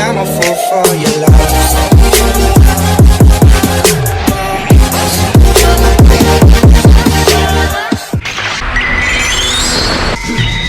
I'm a fool for your love.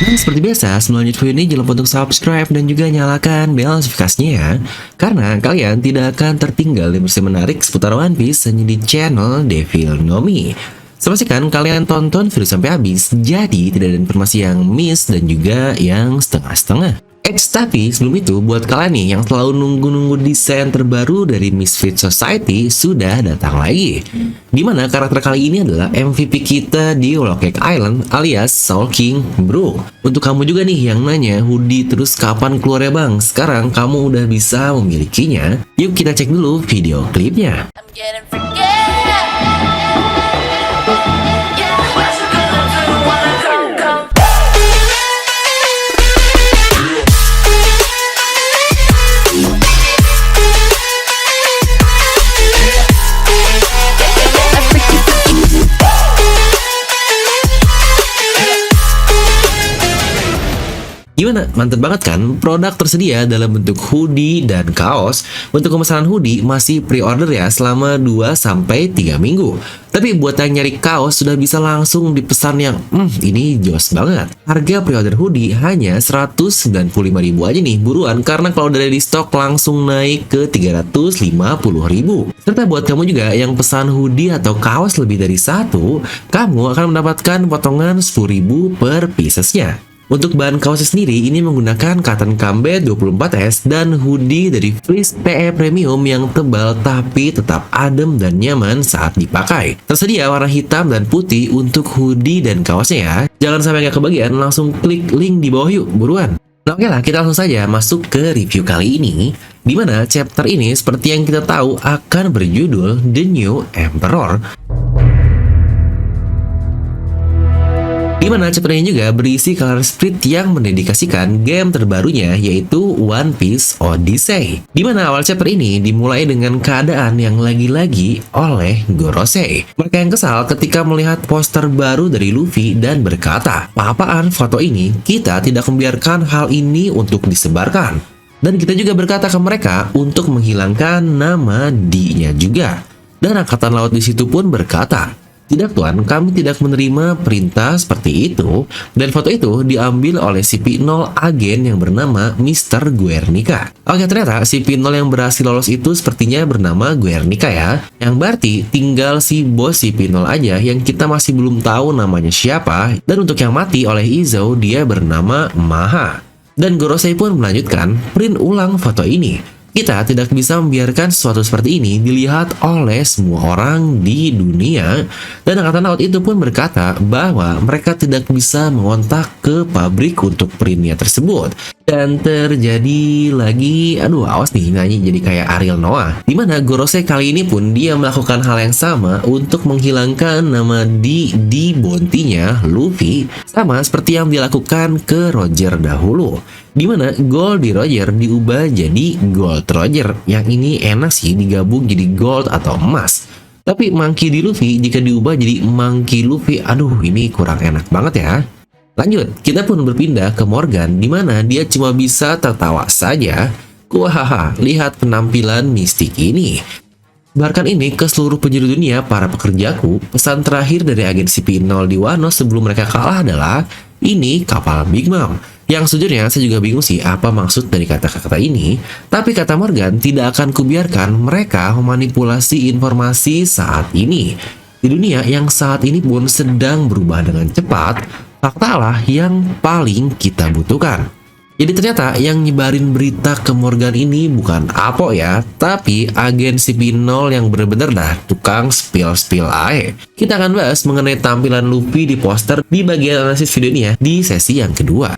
Dan seperti biasa, sebelum lanjut video ini jangan lupa untuk subscribe dan juga nyalakan bel notifikasinya ya. Karena kalian tidak akan tertinggal informasi menarik seputar One Piece hanya di channel Devil Nomi. Pastikan kalian tonton video sampai habis, jadi tidak ada informasi yang miss dan juga yang setengah-setengah. Tapi sebelum itu, buat kalian nih yang selalu nunggu-nunggu desain terbaru dari Misfit Society sudah datang lagi. Dimana karakter kali ini adalah MVP kita di Whole Cake Island alias Soul King Bro. Untuk kamu juga nih yang nanya hoodie terus kapan keluarnya bang? Sekarang kamu udah bisa memilikinya. Yuk kita cek dulu video klipnya. Gimana? Mantep banget kan? Produk tersedia dalam bentuk hoodie dan kaos. Untuk pemesanan hoodie masih pre-order ya selama 2-3 minggu. Tapi buat yang nyari kaos sudah bisa langsung dipesan yang ini jos banget. Harga pre-order hoodie hanya 195.000 aja nih, buruan karena kalau udah di stok langsung naik ke 350.000. Serta buat kamu juga yang pesan hoodie atau kaos lebih dari satu, kamu akan mendapatkan potongan 10.000 per piecesnya. Untuk bahan kaosnya sendiri, ini menggunakan cotton combat 24S dan hoodie dari fleece PE Premium yang tebal tapi tetap adem dan nyaman saat dipakai. Tersedia warna hitam dan putih untuk hoodie dan kaosnya ya. Jangan sampai nggak kebagian, langsung klik link di bawah yuk, buruan. Nah oke lah, kita langsung saja masuk ke review kali ini, dimana chapter ini seperti yang kita tahu akan berjudul The New Emperor. Dimana chapter ini juga berisi color split yang mendedikasikan game terbarunya yaitu One Piece Odyssey. Dimana awal chapter ini dimulai dengan keadaan yang lagi-lagi oleh Gorosei. Mereka yang kesal ketika melihat poster baru dari Luffy dan berkata, "Apa-apaan foto ini? Kita tidak membiarkan hal ini untuk disebarkan." Dan kita juga berkata ke mereka untuk menghilangkan nama D-nya juga. Dan Angkatan Laut di situ pun berkata, "Tidak tuan, kami tidak menerima perintah seperti itu." Dan foto itu diambil oleh CP0 agen yang bernama Mr. Guernica. Oke, ternyata CP0 yang berhasil lolos itu sepertinya bernama Guernica ya. Yang berarti tinggal si bos CP0 aja yang kita masih belum tahu namanya siapa. Dan untuk yang mati oleh Izo, dia bernama Maha. Dan Gorosei pun melanjutkan, print ulang foto ini. Kita tidak bisa membiarkan sesuatu seperti ini dilihat oleh semua orang di dunia. Dan Angkatan Laut itu pun berkata bahwa mereka tidak bisa mengontak ke pabrik untuk printnya tersebut. Dan terjadi lagi, awas nih nyanyi jadi kayak Ariel Noah. Dimana Gorosei kali ini pun dia melakukan hal yang sama untuk menghilangkan nama di bounty-nya Luffy. Sama seperti yang dilakukan ke Roger dahulu. Dimana gold di Roger diubah jadi gold Roger. Yang ini enak sih digabung jadi gold atau emas. Tapi monkey di Luffy jika diubah jadi monkey Luffy, ini kurang enak banget ya. Lanjut, kita pun berpindah ke Morgan, dimana dia cuma bisa tertawa saja. Kuahaha, lihat penampilan mistik ini. Bahkan ini ke seluruh penjuru dunia para pekerjaku, pesan terakhir dari agensi P0 di Wano sebelum mereka kalah adalah, ini kapal Big Mom. Yang sejujurnya saya juga bingung sih apa maksud dari kata-kata ini, tapi kata Morgan tidak akan kubiarkan mereka memanipulasi informasi saat ini. Di dunia yang saat ini pun sedang berubah dengan cepat, fakta lah yang paling kita butuhkan. Jadi ternyata yang nyebarin berita ke Morgan ini bukan Apo ya, tapi agen CP0 yang bener-bener dah tukang spill-spill ae. Kita akan bahas mengenai tampilan Luffy di poster di bagian analisis video ini ya, di sesi yang kedua.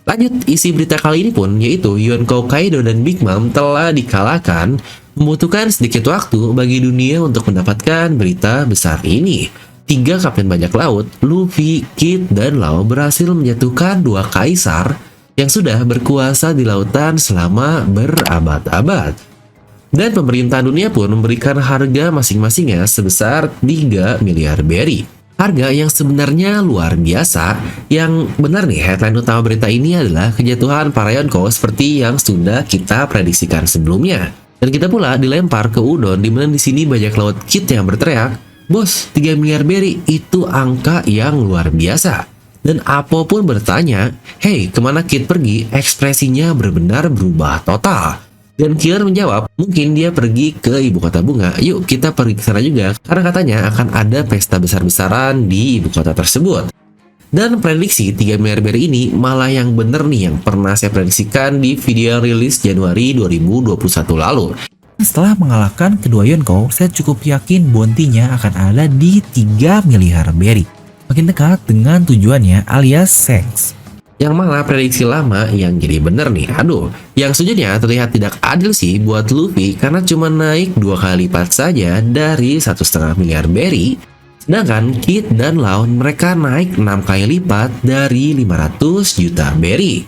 Lanjut, isi berita kali ini pun yaitu Yonkou Kaido dan Big Mom telah dikalahkan, membutuhkan sedikit waktu bagi dunia untuk mendapatkan berita besar ini. 3 kapten bajak laut, Luffy, Kid, dan Lau berhasil menjatuhkan 2 kaisar yang sudah berkuasa di lautan selama berabad-abad. Dan pemerintah dunia pun memberikan harga masing-masingnya sebesar 3 miliar berry. Harga yang sebenarnya luar biasa. Yang benar nih, headline utama berita ini adalah kejatuhan para Yonko seperti yang sudah kita prediksikan sebelumnya. Dan kita pula dilempar ke Udon, di mana di sini bajak laut Kit yang berteriak, "Bos, 3 miliar berry itu angka yang luar biasa." Dan Apo pun bertanya, "Hei, kemana Kit pergi?" Ekspresinya benar-benar berubah total. Dan Killer menjawab, mungkin dia pergi ke ibu kota bunga. Yuk kita pergi ke sana juga, karena katanya akan ada pesta besar-besaran di ibu kota tersebut. Dan prediksi 3 miliar berry ini malah yang bener nih, yang pernah saya prediksikan di video yang rilis Januari 2021 lalu. Setelah mengalahkan kedua Yonko, saya cukup yakin bounty-nya akan ada di 3 miliar berry. Makin dekat dengan tujuannya alias Shanks. Yang malah prediksi lama yang jadi bener nih. Aduh, yang sejujurnya terlihat tidak adil sih buat Luffy karena cuma naik 2 kali lipat saja dari 1,5 miliar berry. Sedangkan Kid dan Lawn mereka naik 6 kali lipat dari 500 juta berry.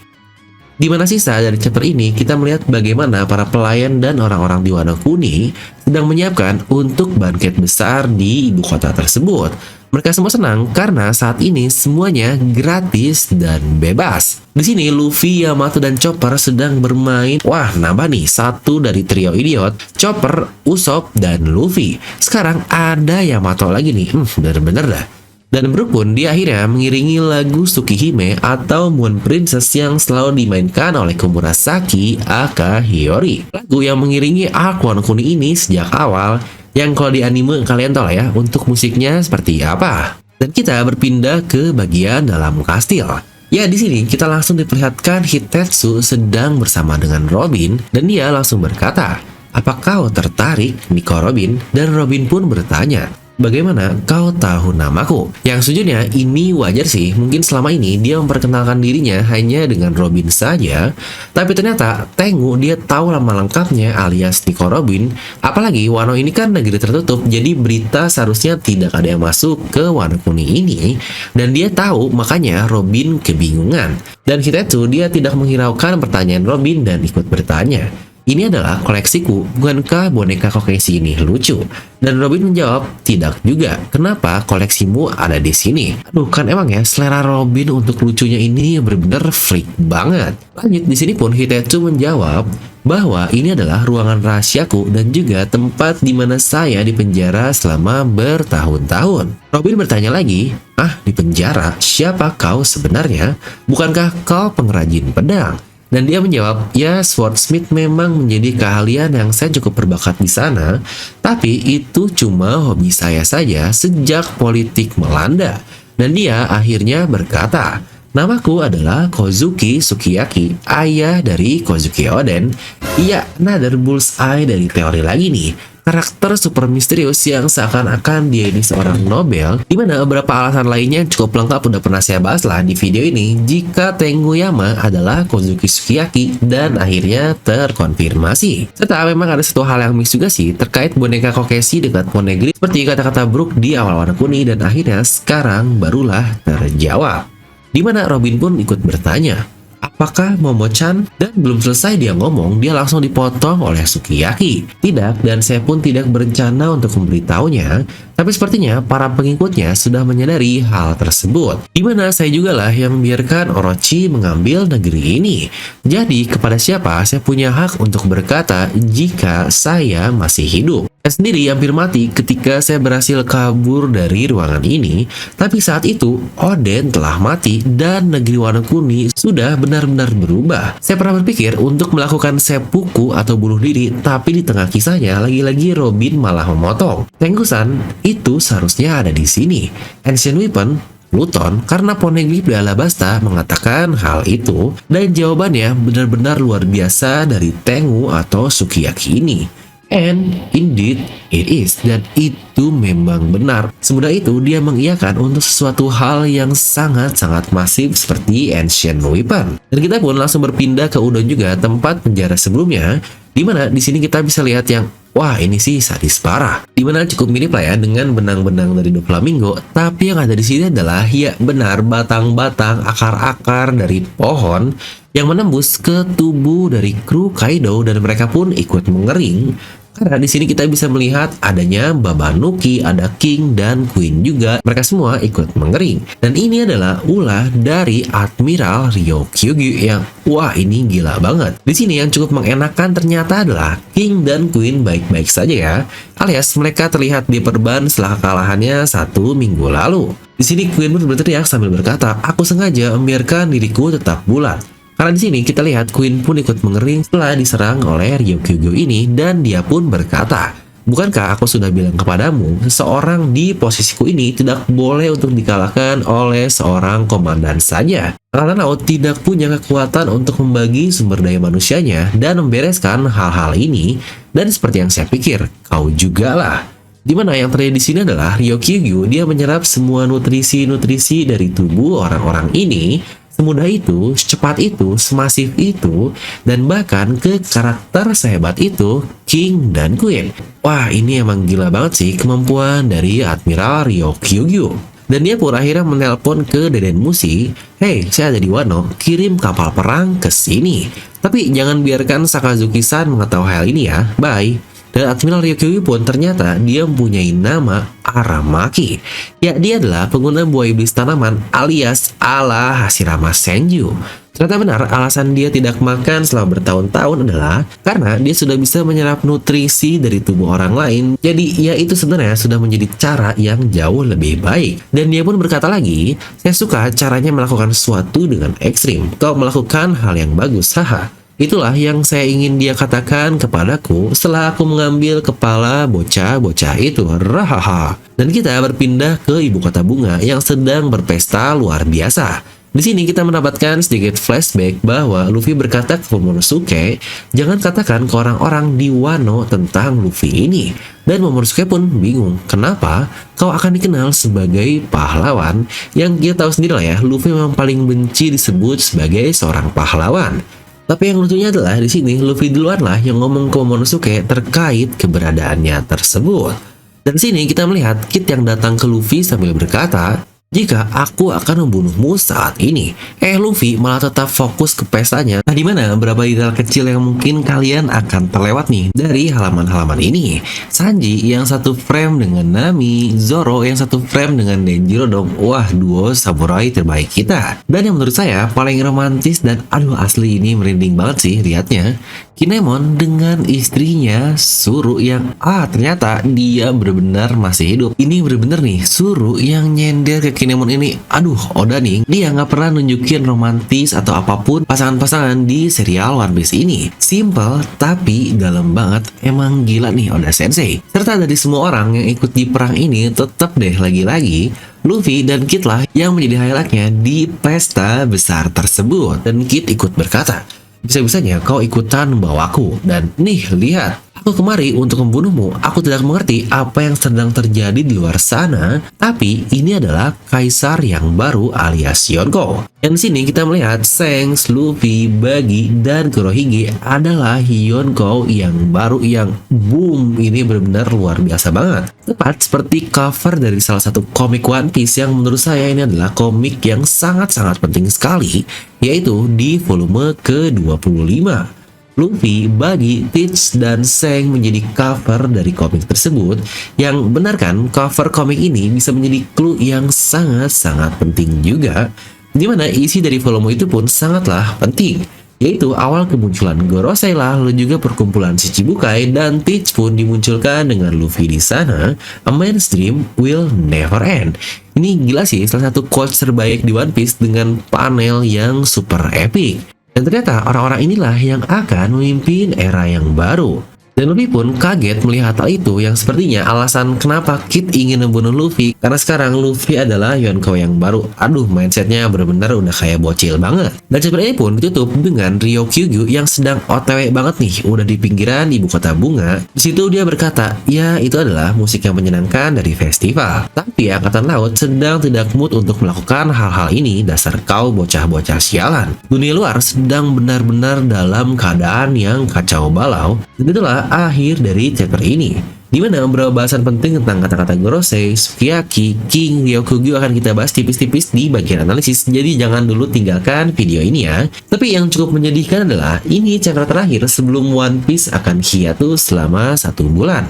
Di mana sisa dari chapter ini kita melihat bagaimana para pelayan dan orang-orang di Wano Kuni sedang menyiapkan untuk banket besar di ibu kota tersebut. Mereka semua senang karena saat ini semuanya gratis dan bebas. Di sini Luffy, Yamato, dan Chopper sedang bermain. Wah, nambah nih satu dari trio idiot, Chopper, Usopp, dan Luffy. Sekarang ada Yamato lagi nih, bener-bener dah. Dan Brook pun di akhirnya mengiringi lagu Tsukihime atau Moon Princess yang selalu dimainkan oleh Komurasaki aka Hiyori. Lagu yang mengiringi arc Wano Kuni ini sejak awal, yang kalau di anime kalian tahu lah ya untuk musiknya seperti apa. Dan kita berpindah ke bagian dalam kastil. Ya, di sini kita langsung diperlihatkan Hitetsu sedang bersama dengan Robin dan dia langsung berkata, "Apa kau tertarik, Nico Robin?" Dan Robin pun bertanya, "Bagaimana kau tahu namaku?" Yang sejujurnya ini wajar sih, mungkin selama ini dia memperkenalkan dirinya hanya dengan Robin saja, tapi ternyata Tengu dia tahu nama lengkapnya alias Nico Robin. Apalagi Wano ini kan negeri tertutup, jadi berita seharusnya tidak ada yang masuk ke Wano Kuni ini, dan dia tahu, makanya Robin kebingungan. Dan Hitetsu dia tidak menghiraukan pertanyaan Robin dan ikut bertanya, "Ini adalah koleksiku, bukankah boneka Kokeshi ini lucu?" Dan Robin menjawab, "Tidak juga. Kenapa koleksimu ada di sini?" Aduh, kan emang ya selera Robin untuk lucunya ini benar-benar freak banget. Lanjut, di sini pun Hitetsu menjawab bahwa ini adalah ruangan rahasiaku dan juga tempat di mana saya dipenjara selama bertahun-tahun. Robin bertanya lagi, "Ah, di penjara? Siapa kau sebenarnya? Bukankah kau pengrajin pedang?" Dan dia menjawab, "Ya, swordsmith memang menjadi keahlian yang saya cukup berbakat di sana, tapi itu cuma hobi saya saja sejak politik melanda." Dan dia akhirnya berkata, "Namaku adalah Kozuki Sukiyaki, ayah dari Kozuki Oden." Iya, another bullseye dari teori lagi nih. Karakter super misterius yang seakan-akan dia ini seorang Nobel, dimana beberapa alasan lainnya yang cukup lengkap udah pernah saya bahas lah di video ini jika Tenguyama adalah Kozuki Sukiyaki dan akhirnya terkonfirmasi. Serta memang ada satu hal yang miss juga sih terkait boneka Kokeshi dekat Poneglyph seperti kata-kata Brook di awal Wano Kuni dan akhirnya sekarang barulah terjawab. Dimana Robin pun ikut bertanya, "Apakah Momo-chan?" Dan belum selesai dia ngomong, dia langsung dipotong oleh Sukiyaki. "Tidak, dan saya pun tidak berencana untuk memberitahunya, tapi sepertinya para pengikutnya sudah menyadari hal tersebut. Dimana saya juga lah yang membiarkan Orochi mengambil negeri ini. Jadi kepada siapa saya punya hak untuk berkata jika saya masih hidup? Saya sendiri hampir mati ketika saya berhasil kabur dari ruangan ini, tapi saat itu Oden telah mati dan negeri Wano Kuni sudah benar-benar berubah. Saya pernah berpikir untuk melakukan seppuku atau bunuh diri, tapi di tengah kisahnya lagi-lagi Robin malah memotong. Tengu-san, itu seharusnya ada di sini. Ancient Weapon, Pluton, karena Poneglyph di Alabasta mengatakan hal itu, dan jawabannya benar-benar luar biasa dari Tengu atau Sukiyaki ini. And indeed it is, dan itu memang benar. Semudah itu dia mengiyakan untuk sesuatu hal yang sangat-sangat masif seperti Ancient Weapon. Dan kita pun langsung berpindah ke Udon juga, tempat penjara sebelumnya, dimana di sini kita bisa lihat yang wah, ini sih sadis parah. Dimana cukup mirip lah ya dengan benang-benang dari Doflamingo, tapi yang ada di sini adalah ya benar batang-batang akar-akar dari pohon yang menembus ke tubuh dari kru Kaido dan mereka pun ikut mengering Karena di sini kita bisa melihat adanya Babanuki, ada King dan Queen juga. Mereka semua ikut mengering. Dan ini adalah ulah dari Admiral Ryokugyu yang wah ini gila banget. Di sini yang cukup mengenakan ternyata adalah King dan Queen baik-baik saja ya. Alias mereka terlihat diperban setelah kekalahannya 1 minggu lalu. Di sini Queen pun berteriak sambil berkata, "Aku sengaja membiarkan diriku tetap bulat." Karena di sini kita lihat Queen pun ikut mengering setelah diserang oleh Ryokugyu ini dan dia pun berkata, "Bukankah aku sudah bilang kepadamu, seseorang di posisiku ini tidak boleh untuk dikalahkan oleh seorang komandan saja. Angkatan Laut tidak punya kekuatan untuk membagi sumber daya manusianya dan membereskan hal-hal ini. Dan seperti yang saya pikir, kau juga lah." Dimana yang terjadi di sini adalah Ryokugyu dia menyerap semua nutrisi-nutrisi dari tubuh orang-orang ini. Semudah itu, secepat itu, semasif itu, dan bahkan ke karakter sehebat itu, King dan Queen. Wah, ini emang gila banget sih kemampuan dari Admiral Ryokugyu. Dan dia pun akhirnya menelpon ke Deden Mushi, "Hey, saya ada di Wano, kirim kapal perang ke sini. Tapi jangan biarkan Sakazuki-san mengetahui hal ini ya, bye." Dan Admiral Ryokugyu pun ternyata dia mempunyai nama Aramaki. Ya, dia adalah pengguna buah iblis tanaman alias ala Hashirama Senju. Ternyata benar alasan dia tidak makan selama bertahun-tahun adalah karena dia sudah bisa menyerap nutrisi dari tubuh orang lain. Jadi ya itu sebenarnya sudah menjadi cara yang jauh lebih baik. Dan dia pun berkata lagi, "Saya suka caranya melakukan sesuatu dengan ekstrim. Kau melakukan hal yang bagus, haha." Itulah yang saya ingin dia katakan kepadaku setelah aku mengambil kepala bocah-bocah itu. Rahaha. Dan kita berpindah ke ibu kota bunga yang sedang berpesta luar biasa. Di sini kita mendapatkan sedikit flashback bahwa Luffy berkata ke Momonosuke, "Jangan katakan ke orang-orang di Wano tentang Luffy ini." Dan Momonosuke pun bingung, kenapa kau akan dikenal sebagai pahlawan yang kita tahu sendiri lah ya, Luffy memang paling benci disebut sebagai seorang pahlawan. Tapi yang lucunya adalah di sini Luffy duluan lah yang ngomong ke Momonosuke terkait keberadaannya tersebut. Dan di sini kita melihat Kid yang datang ke Luffy sambil berkata, "Jika aku akan membunuhmu saat ini." Luffy malah tetap fokus ke pestanya. Nah, dimana beberapa detail kecil yang mungkin kalian akan terlewat nih dari halaman-halaman ini. Sanji yang satu frame dengan Nami, Zoro yang satu frame dengan Denjiro dong. Wah, duo samurai terbaik kita. Dan yang menurut saya paling romantis dan aduh asli ini merinding banget sih lihatnya. Kinemon dengan istrinya Suru yang ternyata dia benar-benar masih hidup. Ini benar-benar nih Suru yang nyender ke Kinemon ini. Aduh, Oda nih dia nggak pernah nunjukin romantis atau apapun pasangan-pasangan di serial One Piece ini. Simple tapi dalam banget. Emang gila nih Oda Sensei. Serta dari semua orang yang ikut di perang ini tetap deh lagi-lagi Luffy dan Kid lah yang menjadi highlightnya di pesta besar tersebut. Dan Kid ikut berkata, "Bisa-bisanya kau ikutan membawaku. Dan nih, lihat. Aku kemari untuk membunuhmu. Aku tidak mengerti apa yang sedang terjadi di luar sana. Tapi ini adalah kaisar yang baru alias Yonko." Dan di sini kita melihat Shanks, Luffy, Buggy, dan Kurohige adalah Yonko yang baru yang boom. Ini benar-benar luar biasa banget. Tepat seperti cover dari salah satu komik One Piece yang menurut saya ini adalah komik yang sangat-sangat penting sekali, yaitu di volume ke-25. Luffy, Buggy, Teach, dan Shanks menjadi cover dari komik tersebut. Yang benar kan, cover komik ini bisa menjadi clue yang sangat-sangat penting juga, dimana isi dari volume itu pun sangatlah penting, yaitu awal kemunculan Gorosei lah, lalu juga perkumpulan Shichibukai, dan Teach pun dimunculkan dengan Luffy di sana. "A man's dream will never end." Ini gila sih, salah satu quotes terbaik di One Piece dengan panel yang super epic. Dan ternyata orang-orang inilah yang akan memimpin era yang baru. Dan Luffy pun kaget melihat hal itu yang sepertinya alasan kenapa Kid ingin membunuh Luffy. Karena sekarang Luffy adalah Yonko yang baru. Aduh, mindsetnya benar-benar udah kayak bocil banget. Dan chapter ini pun ditutup dengan Ryokugyu yang sedang OTW banget nih. Udah di pinggiran ibu kota bunga. Di situ dia berkata, ya itu adalah musik yang menyenangkan dari festival. Tapi Angkatan Laut sedang tidak mood untuk melakukan hal-hal ini. Dasar kau bocah-bocah sialan. Dunia luar sedang benar-benar dalam keadaan yang kacau balau. Dan itulah akhir dari chapter ini. di mana beberapa bahasan penting tentang kata-kata Gorosei, Sukiyaki, King, Ryokugyu akan kita bahas tipis-tipis di bagian analisis. Jadi jangan dulu tinggalkan video ini ya. Tapi yang cukup menyedihkan adalah ini chapter terakhir sebelum One Piece akan hiatus selama 1 bulan.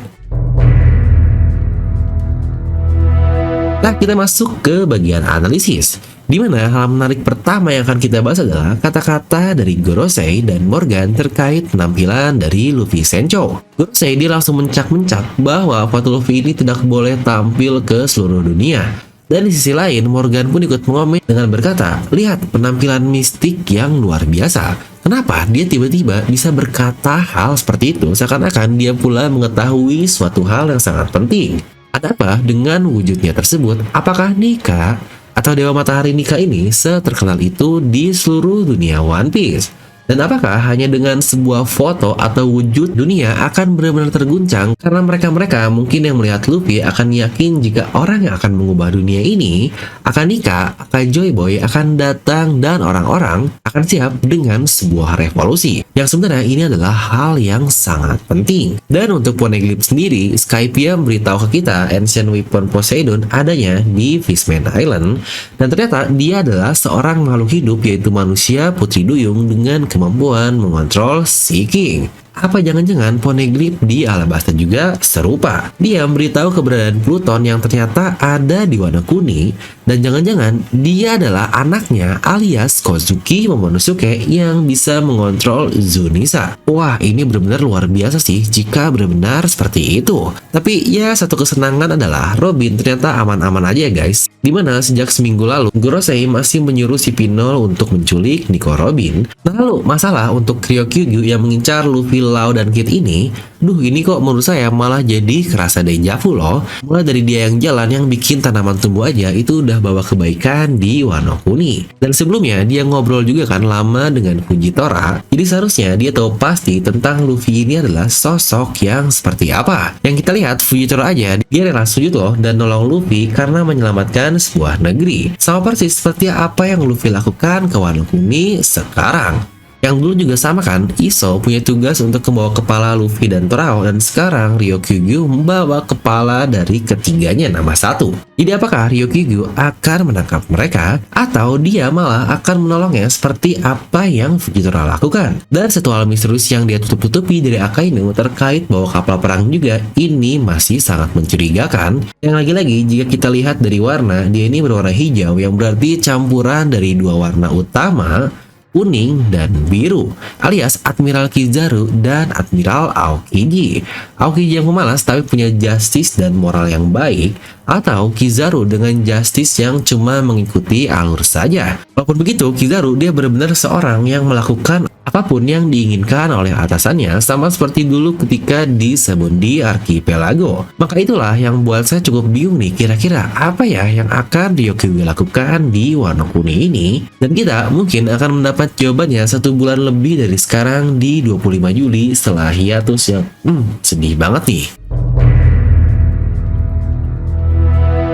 Nah, kita masuk ke bagian analisis, di mana hal menarik pertama yang akan kita bahas adalah kata-kata dari Gorosei dan Morgan terkait penampilan dari Luffy Sencho. Gorosei dia langsung mencak-mencak bahwa foto Luffy ini tidak boleh tampil ke seluruh dunia. Dan di sisi lain, Morgan pun ikut mengomen dengan berkata, lihat penampilan mistik yang luar biasa. Kenapa dia tiba-tiba bisa berkata hal seperti itu seakan-akan dia pula mengetahui suatu hal yang sangat penting. Ada apa dengan wujudnya tersebut? Apakah Nika atau Dewa Matahari Nika ini seterkenal itu di seluruh dunia One Piece? Dan apakah hanya dengan sebuah foto atau wujud dunia akan benar-benar terguncang karena mereka-mereka mungkin yang melihat Luffy akan yakin jika orang yang akan mengubah dunia ini akan Nika, akan Joy Boy akan datang dan orang-orang akan siap dengan sebuah revolusi. Yang sebenarnya ini adalah hal yang sangat penting. Dan untuk Poneglyph sendiri, Skypiea memberitahu ke kita Ancient Weapon Poseidon adanya di Fishman Island, dan ternyata dia adalah seorang makhluk hidup yaitu manusia putri duyung dengan kemampuan mengontrol si King. Apa jangan-jangan Poneglyph di Alabasta juga serupa? Dia memberitahu keberadaan Pluton yang ternyata ada di Wano Kuni, dan jangan-jangan dia adalah anaknya alias Kozuki Momonosuke yang bisa mengontrol Zunisa. Wah, ini benar-benar luar biasa sih jika benar-benar seperti itu. Tapi ya, satu kesenangan adalah Robin ternyata aman-aman aja ya guys. Dimana sejak seminggu lalu Gorosei masih menyuruh si Pinol untuk menculik Nico Robin. Nah, lalu masalah untuk Ryokugyu yang mengincar Luffy, Lau, dan Kid ini, ini kok menurut saya malah jadi kerasa dejavu loh. Mulai dari dia yang jalan yang bikin tanaman tumbuh aja itu udah bawa kebaikan di Wano Kuni. Dan sebelumnya dia ngobrol juga kan lama dengan Fujitora. Jadi seharusnya dia tahu pasti tentang Luffy ini adalah sosok yang seperti apa. Yang kita lihat Fujitora aja dia rela sujud loh dan nolong Luffy karena menyelamatkan sebuah negeri. Sama persis seperti apa yang Luffy lakukan ke Wano Kuni sekarang. Yang dulu juga sama kan, Iso punya tugas untuk membawa kepala Luffy dan Torao, dan sekarang Ryokugyu membawa kepala dari ketiganya nama satu. Jadi apakah Ryokugyu akan menangkap mereka atau dia malah akan menolongnya seperti apa yang Fujitora lakukan? Dan satu hal misterius yang dia tutup-tutupi dari Akainu terkait bawa kapal perang juga ini masih sangat mencurigakan. Yang lagi-lagi jika kita lihat dari warna, dia ini berwarna hijau yang berarti campuran dari dua warna utama, kuning dan biru, alias Admiral Kizaru dan Admiral Aokiji. Aokiji yang pemalas tapi punya justice dan moral yang baik, atau Kizaru dengan justice yang cuma mengikuti alur saja. Walaupun begitu, Kizaru dia benar-benar seorang yang melakukan apapun yang diinginkan oleh atasannya, sama seperti dulu ketika di Sabundi Archipelago. Maka itulah yang buat saya cukup bingung nih, kira-kira apa ya yang akan Ryokugyu lakukan di Wano Kuni ini? Dan kita mungkin akan mendapat jawabannya 1 bulan lebih dari sekarang di 25 Juli setelah hiatus yang sedih banget nih.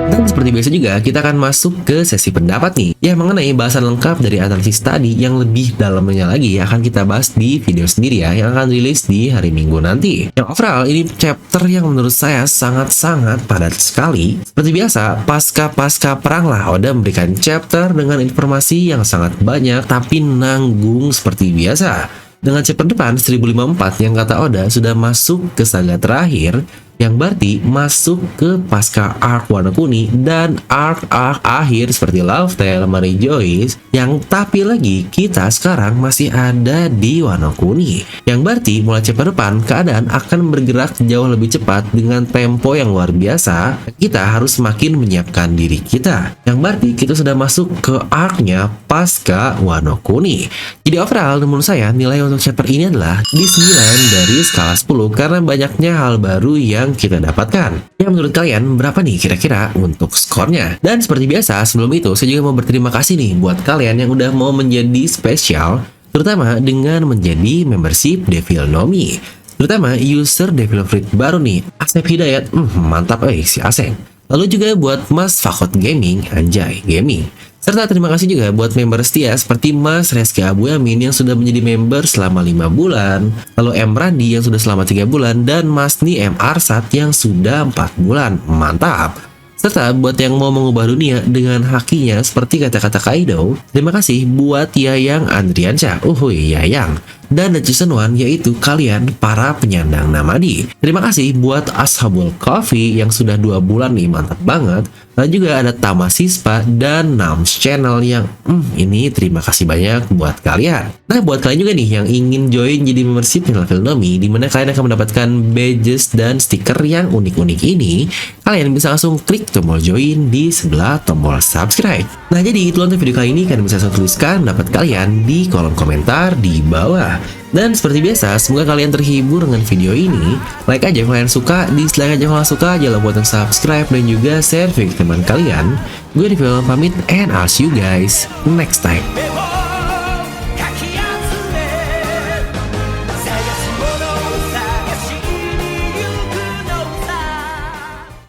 Dan seperti biasa juga, kita akan masuk ke sesi pendapat nih, yang mengenai bahasan lengkap dari analisis tadi yang lebih dalamnya lagi akan kita bahas di video sendiri ya, yang akan rilis di hari Minggu nanti. Yang overall, ini chapter yang menurut saya sangat-sangat padat sekali. Seperti biasa, pasca perang lah Oda memberikan chapter dengan informasi yang sangat banyak, tapi nanggung seperti biasa. Dengan chapter depan 1054 yang kata Oda sudah masuk ke saga terakhir, yang berarti masuk ke pasca arc Wano Kuni dan arc akhir seperti Love Tale, Mary Joyce, yang tapi lagi kita sekarang masih ada di Wano Kuni, yang berarti mulai chapter depan keadaan akan bergerak jauh lebih cepat dengan tempo yang luar biasa. Kita harus semakin menyiapkan diri kita, yang berarti kita sudah masuk ke arc-nya pasca Wano Kuni. Jadi overall menurut saya nilai untuk chapter ini adalah di 9 dari skala 10 karena banyaknya hal baru yang kita dapatkan. Ya, menurut kalian berapa nih kira-kira untuk skornya? Dan seperti biasa sebelum itu saya juga mau berterima kasih nih buat kalian yang udah mau menjadi spesial, terutama dengan menjadi membership Devil Nomi. Terutama user Devil Fruit baru nih, Asep Hidayat, mantap si Asep. Lalu juga buat Mas Fakot Gaming, anjay gaming. Serta terima kasih juga buat member setia seperti Mas Reski Abu Yamin yang sudah menjadi member selama 5 bulan, lalu M Randi yang sudah selama 3 bulan, dan Mas Ni M Arsat yang sudah 4 bulan. Mantap! Serta buat yang mau mengubah dunia dengan hakinya seperti kata-kata Kaido, terima kasih buat Yayang Andriansyah, Yayang, dan The Chosen One, yaitu kalian para penyandang namadi. Terima kasih buat Ashabul Coffee yang sudah 2 bulan nih, mantap banget. Dan juga ada Tama Sispa dan Nams Channel yang ini terima kasih banyak buat kalian. Nah, buat kalian juga nih yang ingin join jadi membership channel Filmnomi, di mana kalian akan mendapatkan badges dan stiker yang unik-unik ini, kalian bisa langsung klik tombol join di sebelah tombol subscribe. Nah, jadi itu untuk video kali ini, kalian bisa langsung tuliskan pendapat kalian di kolom komentar di bawah. Dan seperti biasa, semoga kalian terhibur dengan video ini. Like aja kalau kalian suka, dislike aja kalau nggak suka, jangan lupa untuk subscribe dan juga share video ke teman kalian. Gue di film pamit, and I'll see you guys next time.